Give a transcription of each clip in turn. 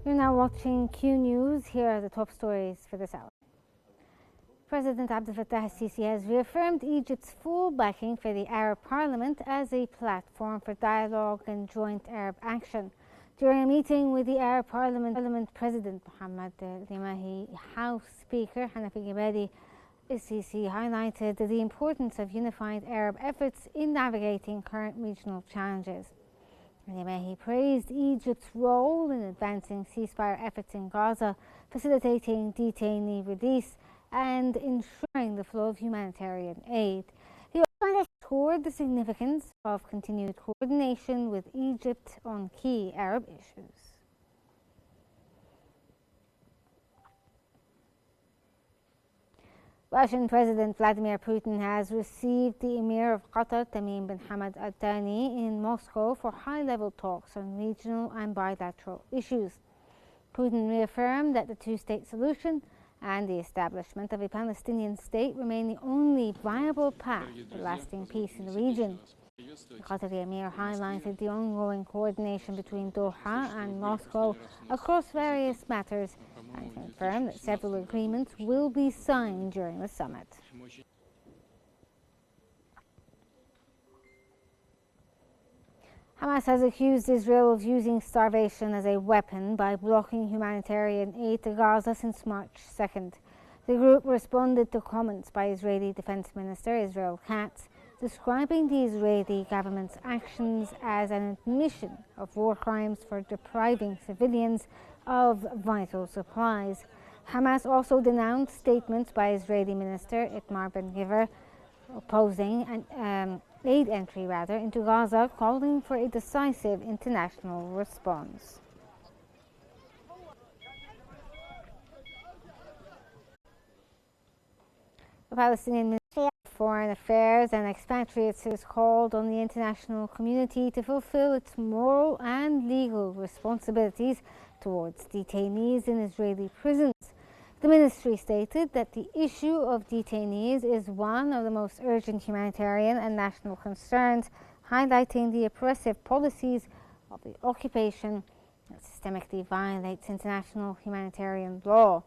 You're now watching Qnews. Here are the top stories for this hour. President Abdel Fattah al-Sisi has reaffirmed Egypt's full backing for the Arab Parliament as a platform for dialogue and joint Arab action. During a meeting with the Arab Parliament President Mohammed al-Limahi, House Speaker Hanafi Gebedi, al-Sisi highlighted the importance of unified Arab efforts in navigating current regional challenges. He praised Egypt's role in advancing ceasefire efforts in Gaza, facilitating detainee release, and ensuring the flow of humanitarian aid. He also underscored the significance of continued coordination with Egypt on key Arab issues. Russian President Vladimir Putin has received the Emir of Qatar, Tamim bin Hamad Al Thani, in Moscow for high-level talks on regional and bilateral issues. Putin reaffirmed that the two-state solution and the establishment of a Palestinian state remain the only viable path to lasting peace in the region. The Qatari Emir highlighted the ongoing coordination between Doha and Moscow across various matters and confirmed that several agreements will be signed during the summit. Hamas has accused Israel of using starvation as a weapon by blocking humanitarian aid to Gaza since March 2nd. The group responded to comments by Israeli Defense Minister Israel Katz, describing the Israeli government's actions as an admission of war crimes for depriving civilians of vital supplies. Hamas also denounced statements by Israeli Minister Itamar Ben-Gvir opposing an aid entry into Gaza, calling for a decisive international response. The Palestinian Ministry of Foreign Affairs and Expatriates has called on the international community to fulfill its moral and legal responsibilities towards detainees in Israeli prisons. The ministry stated that the issue of detainees is one of the most urgent humanitarian and national concerns, highlighting the oppressive policies of the occupation that systemically violates international humanitarian law.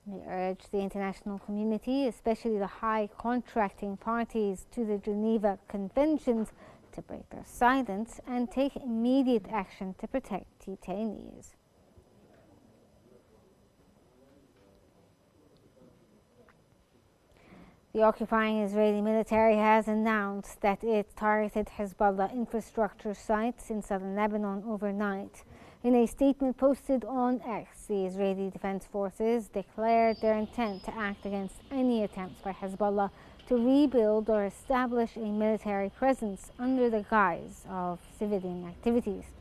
They urged the international community, especially the high contracting parties to the Geneva Conventions, to break their silence and take immediate action to protect detainees. The occupying Israeli military has announced that it targeted Hezbollah infrastructure sites in southern Lebanon overnight. In a statement posted on X, the Israeli Defense Forces declared their intent to act against any attempts by Hezbollah to rebuild or establish a military presence under the guise of civilian activities.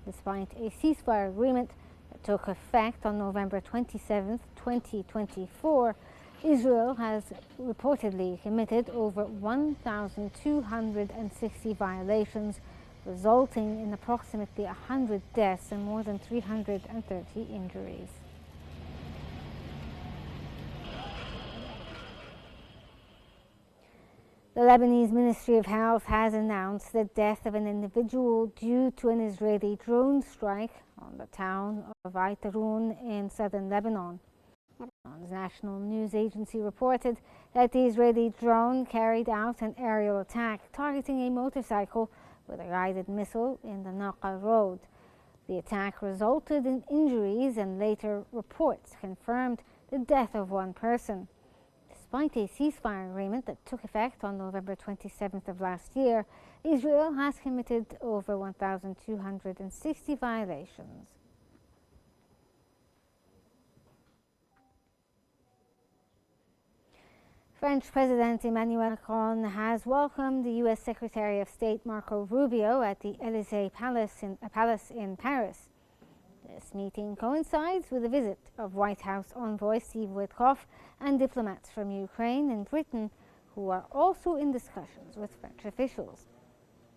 Despite a ceasefire agreement that took effect on November 27, 2024, Israel has reportedly committed over 1,260 violations, resulting in approximately 100 deaths and more than 330 injuries. The Lebanese Ministry of Health has announced the death of an individual due to an Israeli drone strike on the town of Aitarun in southern Lebanon. Lebanon's national news agency reported that the Israeli drone carried out an aerial attack targeting a motorcycle with a guided missile in the Naqa road. The attack resulted in injuries, and later reports confirmed the death of one person. Despite a ceasefire agreement that took effect on November 27th of last year, Israel has committed over 1,260 violations. French President Emmanuel Macron has welcomed the U.S. Secretary of State Marco Rubio at the Élysée Palace in Paris. This meeting coincides with the visit of White House envoy Steve Witkoff and diplomats from Ukraine and Britain, who are also in discussions with French officials.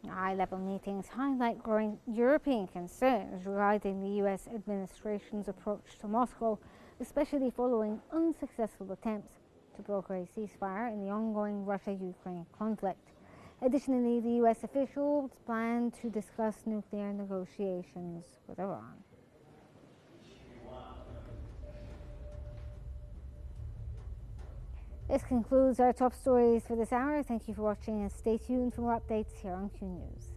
High-level meetings highlight growing European concerns regarding the U.S. administration's approach to Moscow, especially following unsuccessful attempts to broker a ceasefire in the ongoing Russia-Ukraine conflict. Additionally, the U.S. officials plan to discuss nuclear negotiations with Iran. This concludes our top stories for this hour. Thank you for watching and stay tuned for more updates here on Q News.